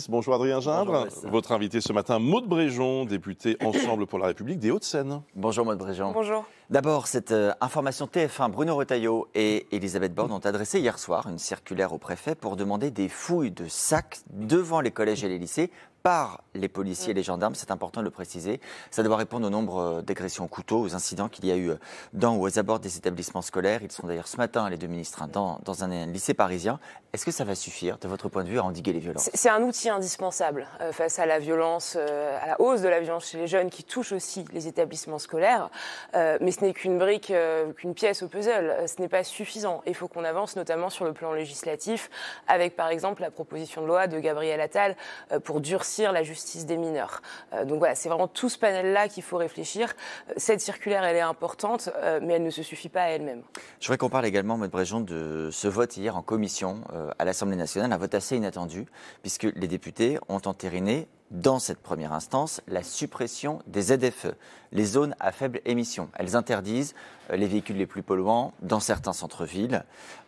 Bonjour Adrien Gindre, Bonjour, votre invité ce matin, Maude Bréjon, députée Ensemble pour la République des Hauts-de-Seine. Bonjour Maude Bréjon. Bonjour. D'abord, cette information TF1, Bruno Retailleau et Elisabeth Borne ont adressé hier soir une circulaire au préfet pour demander des fouilles de sacs devant les collèges et les lycées par les policiers et les gendarmes, c'est important de le préciser. Ça doit répondre au nombre d'agressions au couteau, aux incidents qu'il y a eu dans ou aux abords des établissements scolaires. Ils sont d'ailleurs ce matin, les deux ministres, dans un lycée parisien. Est-ce que ça va suffire, de votre point de vue, à endiguer les violences ? C'est un outil indispensable face à la violence, à la hausse de la violence chez les jeunes qui touche aussi les établissements scolaires. Mais ce n'est qu'une brique, qu'une pièce au puzzle. Ce n'est pas suffisant. Il faut qu'on avance notamment sur le plan législatif avec par exemple la proposition de loi de Gabriel Attal pour durcir la justice des mineurs. Donc voilà, c'est vraiment tout ce panel-là qu'il faut réfléchir. Cette circulaire, elle est importante, mais elle ne se suffit pas à elle-même. Je voudrais qu'on parle également, Maude Bréjon, de ce vote hier en commission à l'Assemblée nationale, un vote assez inattendu, puisque les députés ont entériné, dans cette première instance, la suppression des ZFE, les zones à faible émission. Elles interdisent les véhicules les plus polluants dans certains centres-villes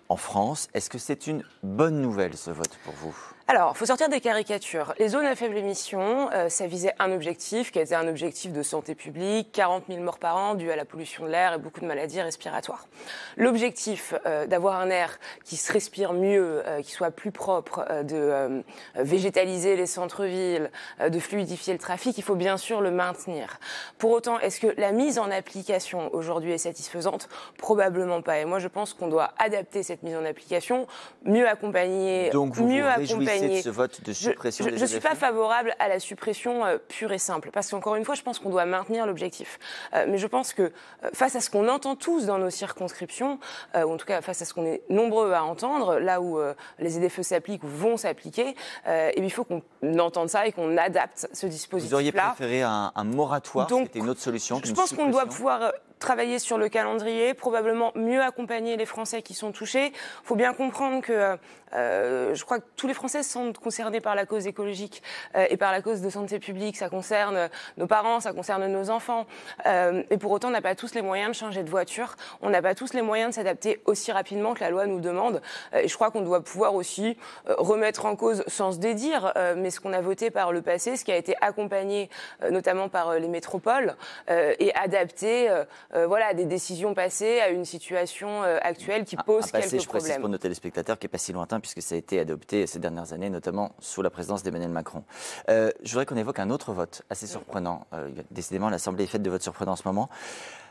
en France. Est-ce que c'est une bonne nouvelle, ce vote, pour vous ? Alors, il faut sortir des caricatures. Les zones à faible émission, ça visait un objectif qui était un objectif de santé publique, 40 000 morts par an dues à la pollution de l'air et beaucoup de maladies respiratoires. L'objectif d'avoir un air qui se respire mieux, qui soit plus propre, de végétaliser les centres-villes, de fluidifier le trafic, il faut bien sûr le maintenir. Pour autant, est-ce que la mise en application aujourd'hui est satisfaisante ? Probablement pas. Et moi, je pense qu'on doit adapter cette mise en application, mieux accompagner, Donc vous mieux vous accompagner. de ce vote de suppression des ZFE ? Je ne suis pas favorable à la suppression pure et simple, parce qu'encore une fois, je pense qu'on doit maintenir l'objectif. Mais je pense que face à ce qu'on entend tous dans nos circonscriptions, ou en tout cas face à ce qu'on est nombreux à entendre, là où les ZFE s'appliquent ou vont s'appliquer, et il faut qu'on entende ça et qu'on adapte ce dispositif-là. Vous auriez préféré un moratoire, Donc, c'était une autre solution je pense qu'on doit pouvoir travailler sur le calendrier, probablement mieux accompagner les Français qui sont touchés. Il faut bien comprendre que je crois que tous les Français sont concernés par la cause écologique et par la cause de santé publique. Ça concerne nos parents, ça concerne nos enfants. Et pour autant, on n'a pas tous les moyens de changer de voiture. On n'a pas tous les moyens de s'adapter aussi rapidement que la loi nous demande. Et je crois qu'on doit pouvoir aussi remettre en cause, sans se dédire, mais ce qu'on a voté par le passé, ce qui a été accompagné notamment par les métropoles et adapté voilà, des décisions passées à une situation actuelle qui pose quelques je précise problèmes. Pour nos téléspectateurs, qui n'est pas si lointain, puisque ça a été adopté ces dernières années, notamment sous la présidence d'Emmanuel Macron. Je voudrais qu'on évoque un autre vote assez surprenant. Décidément, l'Assemblée est faite de votes surprenants en ce moment.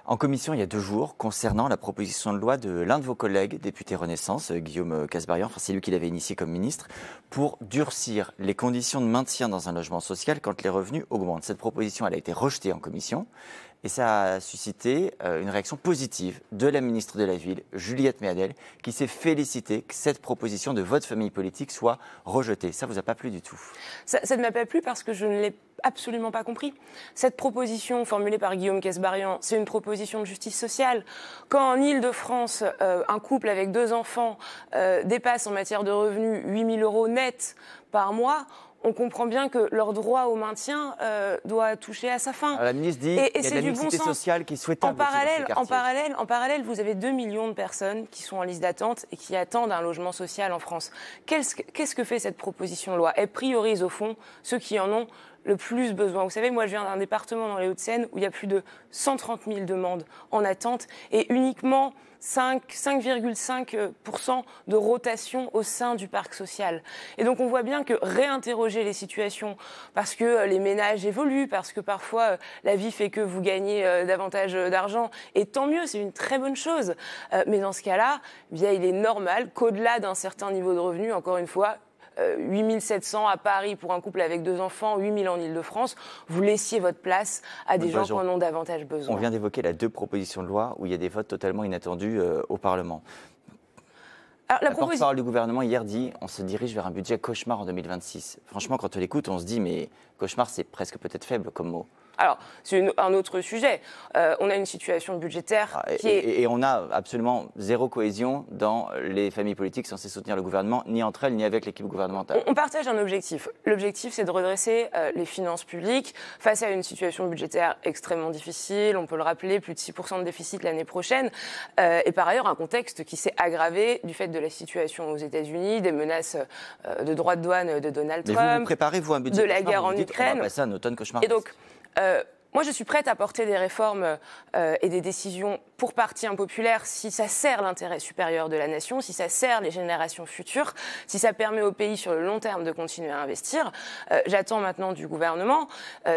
En commission, il y a 2 jours, concernant la proposition de loi de l'un de vos collègues, député Renaissance, Guillaume Kasbarian, enfin c'est lui qui l'avait initié comme ministre, pour durcir les conditions de maintien dans un logement social quand les revenus augmentent. Cette proposition, elle a été rejetée en commission et ça a suscité une réaction positive de la ministre de la Ville, Juliette Méadel, qui s'est félicitée que cette proposition de votre famille politique soit rejetée. Ça ne vous a pas plu du tout ? Ça ne m'a pas plu parce que je ne l'ai absolument pas compris. Cette proposition formulée par Guillaume Kasbarian, c'est une proposition de justice sociale. Quand en Ile-de-France, un couple avec 2 enfants dépasse en matière de revenus 8 000 € nets par mois, on comprend bien que leur droit au maintien doit toucher à sa fin. Alors, la ministre dit qu'il y a de la mixité sociale qui est souhaitable. En parallèle, vous avez 2 millions de personnes qui sont en liste d'attente et qui attendent un logement social en France. Qu'est-ce que fait cette proposition de loi ? Elle priorise au fond ceux qui en ont le plus besoin. Vous savez, moi je viens d'un département dans les Hauts-de-Seine où il y a plus de 130 000 demandes en attente et uniquement 5,5% de rotation au sein du parc social. Et donc on voit bien que réinterroger les situations, parce que les ménages évoluent, parce que parfois la vie fait que vous gagnez davantage d'argent, et tant mieux, c'est une très bonne chose. Mais dans ce cas-là, bien, il est normal qu'au-delà d'un certain niveau de revenu, encore une fois, 8 700 à Paris pour un couple avec 2 enfants, 8 000 en Ile-de-France, vous laissiez votre place à des gens qui en ont davantage besoin. On vient d'évoquer les 2 propositions de loi où il y a des votes totalement inattendus au Parlement. Alors, la porte-parole du gouvernement hier dit on se dirige vers un budget cauchemar en 2026. Franchement, quand on l'écoute, on se dit mais cauchemar, c'est presque peut-être faible comme mot. Alors, c'est un autre sujet. On a une situation budgétaire qui est... Et on a absolument zéro cohésion dans les familles politiques censées soutenir le gouvernement, ni entre elles, ni avec l'équipe gouvernementale. On partage un objectif. L'objectif, c'est de redresser les finances publiques face à une situation budgétaire extrêmement difficile. On peut le rappeler, plus de 6% de déficit l'année prochaine. Et par ailleurs, un contexte qui s'est aggravé du fait de la situation aux États-Unis, des menaces de droits de douane de Donald Trump. Mais vous préparez-vous un budget de la guerre en Ukraine. On va passer un automne cauchemar. Et donc, moi, je suis prête à porter des réformes et des décisions pour parti impopulaires si ça sert l'intérêt supérieur de la nation, si ça sert les générations futures, si ça permet au pays sur le long terme de continuer à investir. J'attends maintenant du gouvernement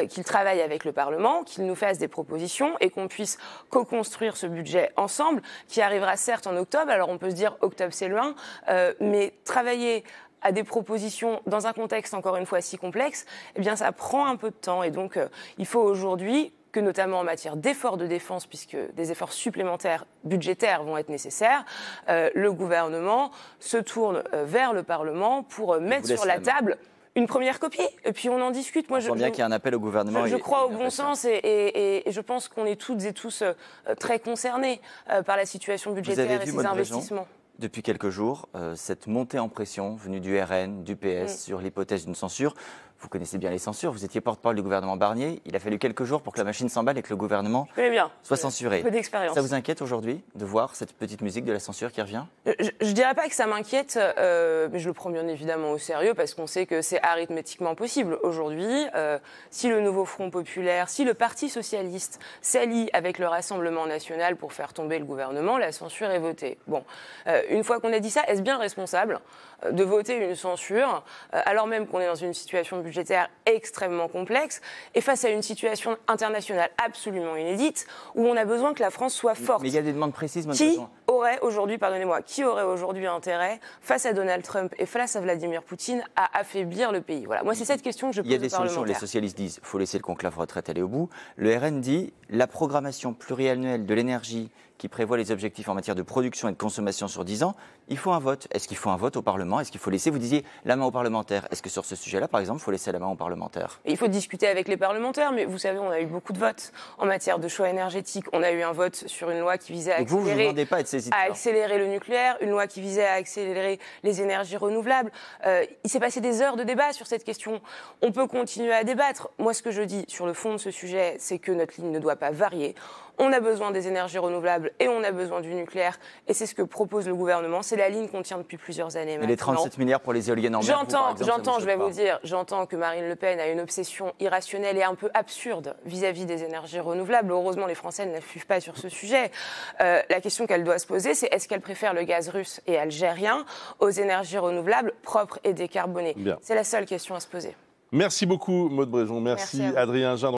qu'il travaille avec le Parlement, qu'il nous fasse des propositions et qu'on puisse co-construire ce budget ensemble, qui arrivera certes en octobre. Alors on peut se dire octobre c'est loin, mais travailler à des propositions dans un contexte encore une fois si complexe, eh bien ça prend un peu de temps et donc il faut aujourd'hui que notamment en matière d'efforts de défense, puisque des efforts supplémentaires budgétaires vont être nécessaires, le gouvernement se tourne vers le Parlement pour mettre sur la table une première copie, et puis on en discute. Moi, je vois bien qu'il y a un appel au gouvernement. Je crois au bon sens et je pense qu'on est toutes et tous très concernés par la situation budgétaire et ces investissements. Depuis quelques jours, cette montée en pression venue du RN, du PS sur l'hypothèse d'une censure. Vous connaissez bien les censures, vous étiez porte-parole du gouvernement Barnier. Il a fallu quelques jours pour que la machine s'emballe et que le gouvernement soit censuré. Peu d'expérience. Ça vous inquiète aujourd'hui de voir cette petite musique de la censure qui revient ? Je ne dirais pas que ça m'inquiète, mais je le prends bien évidemment au sérieux parce qu'on sait que c'est arithmétiquement possible. Aujourd'hui, si le nouveau Front populaire, si le Parti socialiste s'allie avec le Rassemblement national pour faire tomber le gouvernement, la censure est votée. Bon, une fois qu'on a dit ça, est-ce bien responsable de voter une censure alors même qu'on est dans une situation budgétaire extrêmement complexe et face à une situation internationale absolument inédite où on a besoin que la France soit forte. Mais il y a des demandes précises. Qui aurait aujourd'hui intérêt face à Donald Trump et face à Vladimir Poutine à affaiblir le pays? Voilà, moi c'est cette question que je pose aux parlementaires. Il y a des solutions. Les socialistes disent qu'il faut laisser le conclave retraite aller au bout. Le RN dit la programmation pluriannuelle de l'énergie qui prévoit les objectifs en matière de production et de consommation sur 10 ans, il faut un vote. Est-ce qu'il faut un vote au Parlement? Est-ce qu'il faut laisser, vous disiez, la main aux parlementaires? Est-ce que sur ce sujet-là, par exemple, il faut laisser la main aux parlementaires? Il faut discuter avec les parlementaires, mais vous savez, on a eu beaucoup de votes en matière de choix énergétique. On a eu un vote sur une loi qui visait à accélérer le nucléaire, une loi qui visait à accélérer les énergies renouvelables. Il s'est passé des heures de débat sur cette question. On peut continuer à débattre. Moi, ce que je dis sur le fond de ce sujet, c'est que notre ligne ne doit pas varier. On a besoin des énergies renouvelables et on a besoin du nucléaire. Et c'est ce que propose le gouvernement. C'est la ligne qu'on tient depuis plusieurs années maintenant. Et les 37 milliards pour les éoliennes en mer, J'entends que Marine Le Pen a une obsession irrationnelle et un peu absurde vis-à-vis des énergies renouvelables. Heureusement, les Français ne la suivent pas sur ce sujet. La question qu'elle doit se poser, c'est est-ce qu'elle préfère le gaz russe et algérien aux énergies renouvelables propres et décarbonées? C'est la seule question à se poser. Merci beaucoup, Maude Bréjon. Merci Adrien Gindre.